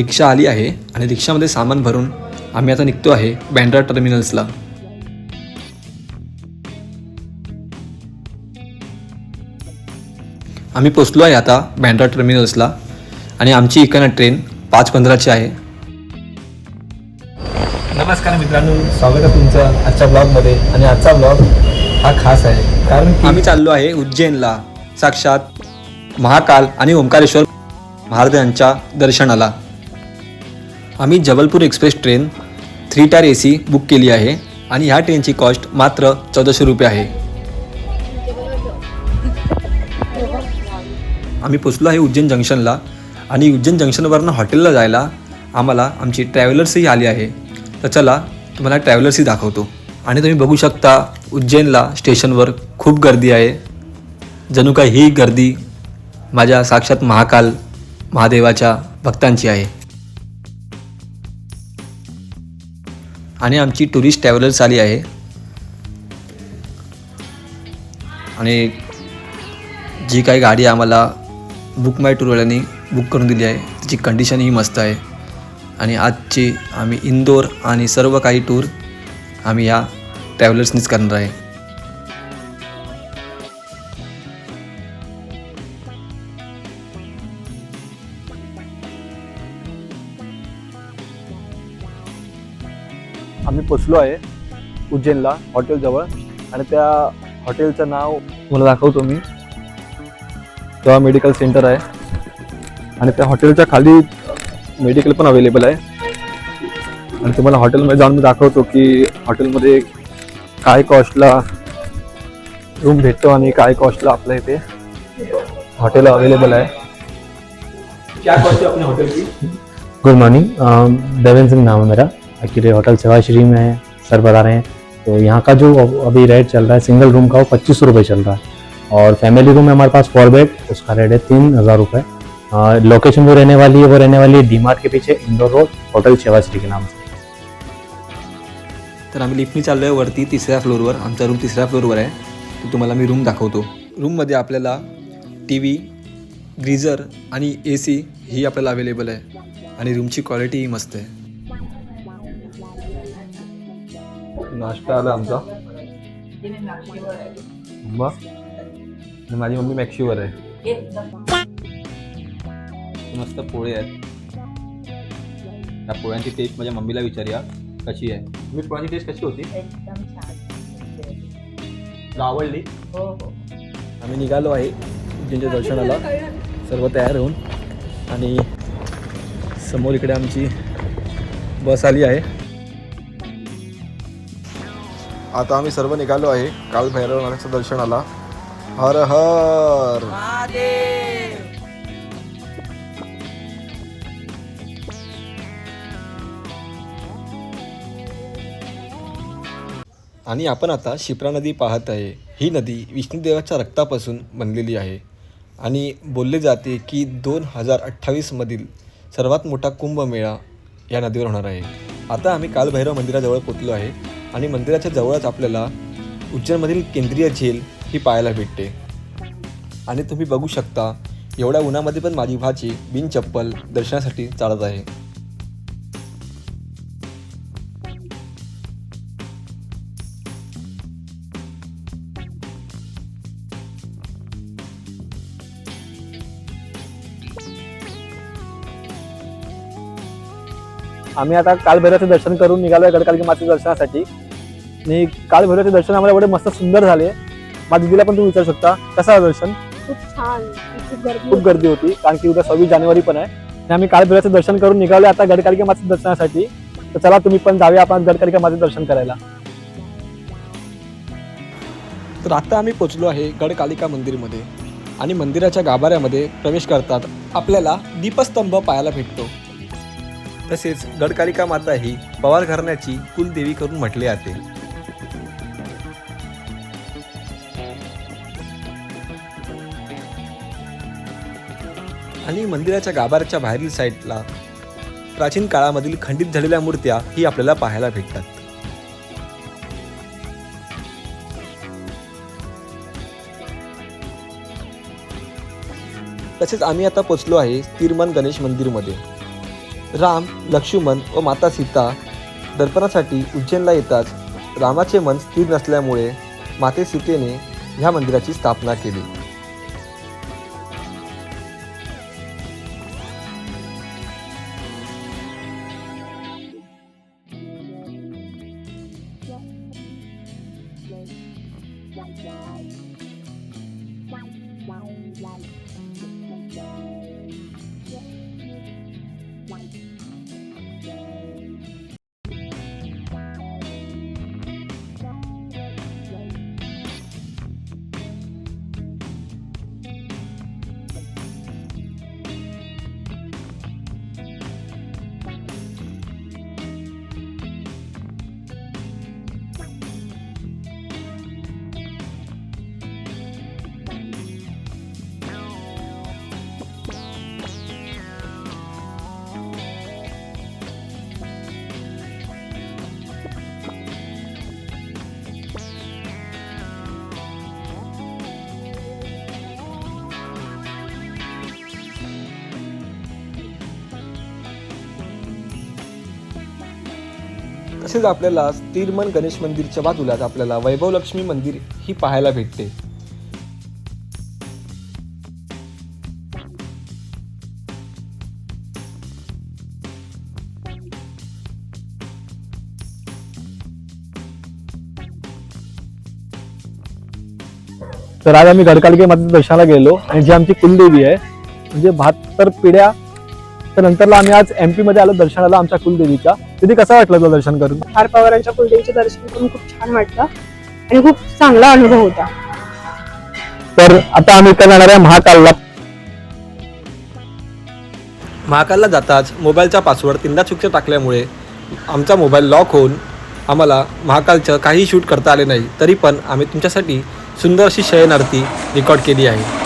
रिक्षा आली आहे आणि रिक्षामध्ये सामान भरून आम्ही आता निघतो आहे बँड्रा टर्मिनल्सला. आम्ही पोचलो आहे आता बँड्रा टर्मिनल्सला आणि आमची इकडनं ट्रेन 5:15ची आहे. नमस्कार मित्रांनो, स्वागत आहे तुमचं आजच्या ब्लॉगमध्ये. आणि आजचा ब्लॉग हा खास आहे कारण आम्ही चाललो आहे उज्जैनला, साक्षात महाकाल आणि ओंकारेश्वर महाराजांच्या दर्शनाला. आम्ही Jabalpur express train 3 tyre AC book केली आहे आणि ह्या ट्रेनची कॉस्ट मात्र 1400 रुपये आहे. आम्ही पोचलो आहे उज्जैन जंक्शनला आणि उज्जैन जंक्शनवरनं हॉटेलला जायला आम्हाला आमची ट्रॅव्हलर्सही आली आहे. तर चला तुम्हाला ट्रॅव्हलर्सही दाखवतो. आणि तुम्ही बघू शकता उज्जैनला स्टेशनवर खूप गर्दी आहे. जणू काय ही गर्दी माझ्या साक्षात महाकाल महादेवाच्या भक्तांची आहे. आणि आमची टुरिस्ट ट्रॅव्हलर्स आली आहे आणि जी काही गाडी आम्हाला बुक माय टूरवाल्यांनी बुक करून दिली आहे त्याची कंडिशनही मस्त आहे. आणि आजची आम्ही इंदोर आणि सर्व काही टूर आम्ही या ट्रॅव्हलर्सनीच करणार आहे. आम्ही पोचलो आहे उज्जैनला हॉटेलजवळ आणि त्या हॉटेलचं नाव मला दाखवतो मी. तेव्हा मेडिकल सेंटर आहे आणि त्या हॉटेलच्या खाली मेडिकल पण अवेलेबल आहे. आणि तुम्हाला हॉटेलमध्ये जाऊन मी दाखवतो की हॉटेलमध्ये काय कॉस्टला रूम भेटतो आणि काय कॉस्टला आपल्या इथे हॉटेल अवेलेबल आहे. क्या कॉस्ट है अपने होटल की? गुड मॉर्निंग, देवेंद्र सिंह नाम है मेरा. एक्चुअली होटल सेवाश्री में सर बता रहे हैं. तो यहाँ का जो अभी रेट चल रहा है सिंगल रूम का वो 2500 रुपये चल रहा है और फैमिली रूम है हमारे पास 4 बेड, उसका रेट है 3000 रुपये. लोकेशन जो रहने वाली है डीमार्ट के पीछे इंदौर रोड, होटल सेवाश्री के नाम से. तर आम्ही लिफ्टनी चाललो आहे वरती 3ऱ्या फ्लोअरवर. आमचा रूम 3ऱ्या फ्लोअरवर आहे. तर तुम्हाला मी रूम दाखवतो. रूममध्ये आपल्याला TV, ग्रीझर आणि AC ही आपल्याला अवेलेबल आहे आणि रूमची क्वालिटीही मस्त आहे. नाश्ता आला आमचा. माझी मम्मी मॅक्शीवर आहे. मस्त पोळे आहेत. त्या पोळ्यांची टेस्ट माझ्या मम्मीला विचारूया कशी आहे. मी पोळ्यांची टेस्ट कशी होती? एकदम छान. तुला आवडली? हो हो. आम्ही निघालो आहे उज्जैनच्या दर्शनाला सर्व तयार होऊन. आणि समोर इकडे आमची बस आली आहे. आता आम्ही सर्व निघालो आहे काल भैरवनाथाच्या दर्शनाला. हर हर आणि आपण आता शिप्रा नदी पाहत आहे. ही नदी विष्णुदेवाच्या रक्तापासून बनलेली आहे आणि बोलले जाते की 2028 मधील सर्वात मोठा कुंभमेळा या नदीवर होणार आहे. आता आम्ही कालभैरव मंदिराजवळ पोचलो आहे आणि मंदिराच्या जवळच आपल्याला उज्जैनमधील केंद्रीय झेल ही पाहायला भेटते. आणि तुम्ही बघू शकता एवढ्या उन्हामध्ये पण माझी भाची बिन चप्पल दर्शनासाठी चालत आहे. आम्ही आता कालभैरवाचे दर्शन करून निघालोय गडकालिका मातेच्या दर्शनासाठी. आणि कालभैरवाचे दर्शन आम्हाला एवढे मस्त सुंदर झाले. माझ्या दिदीला पण तुम्ही विचारू शकता कसं आहे दर्शन. खूप छान. खूप गर्दी होती कारण की उद्या 26 जानेवारी पण आहे. आणि आम्ही कालभैरवाचे दर्शन करून निघालोय आता गडकालिका मातेच्या दर्शनासाठी. तर चला तुम्ही पण जाऊया आपण गडकालिका मातेचे दर्शन करायला. तर आता आम्ही पोचलो आहे गडकालिका मंदिरमध्ये आणि मंदिराच्या गाभाऱ्यामध्ये प्रवेश करतात आपल्याला दीपस्तंभ पाहायला भेटतो. तसेच गडकालिका माता ही पवार घराण्याची कुलदेवी करून म्हटले जाते. आणि मंदिराच्या गाभाऱ्याच्या बाहेरील साईडला प्राचीन काळामधील खंडित झालेल्या मूर्त्या ही आपल्याला पाहायला भेटतात. तसेच आम्ही आता पोचलो आहे तिरमन गणेश मंदिरमध्ये. राम, लक्ष्मण व माता सीता दर्पणासाठी उज्जैनला येताच रामाचे मन स्थिर नसल्यामुळे माते सीतेने ह्या मंदिराची स्थापना केली. तसेच आपल्याला स्थिरमन गणेश मंदिरच्या बाजूलाच आपल्याला वैभव लक्ष्मी मंदिर ही पाहायला भेटते. तर आज आम्ही गडकालिके मातेच्या दर्शनाला गेलो आणि जी आमची कुलदेवी आहे म्हणजे 72 पिढ्या तर नंतरला आम्ही आज MP मध्ये आलो दर्शनाला आमच्या कुलदेवीच्या. तिथे कसं वाटलं तुला दर्शन करून? फार पवारांच्या कुलदेवीचे दर्शन करून खूप छान वाटलं आणि खूप चांगला अनुभव होता. तर आता आम्ही इकडे जाणार आहे महाकालला. महाकालला जाताच मोबाईलचा पासवर्ड 3दा चुकीचा टाकल्यामुळे आमचा मोबाईल लॉक होऊन आम्हाला महाकालचं काही शूट करता आले नाही. तरी पण आम्ही तुमच्यासाठी सुंदर अशी शयन आरती रेकॉर्ड केली आहे.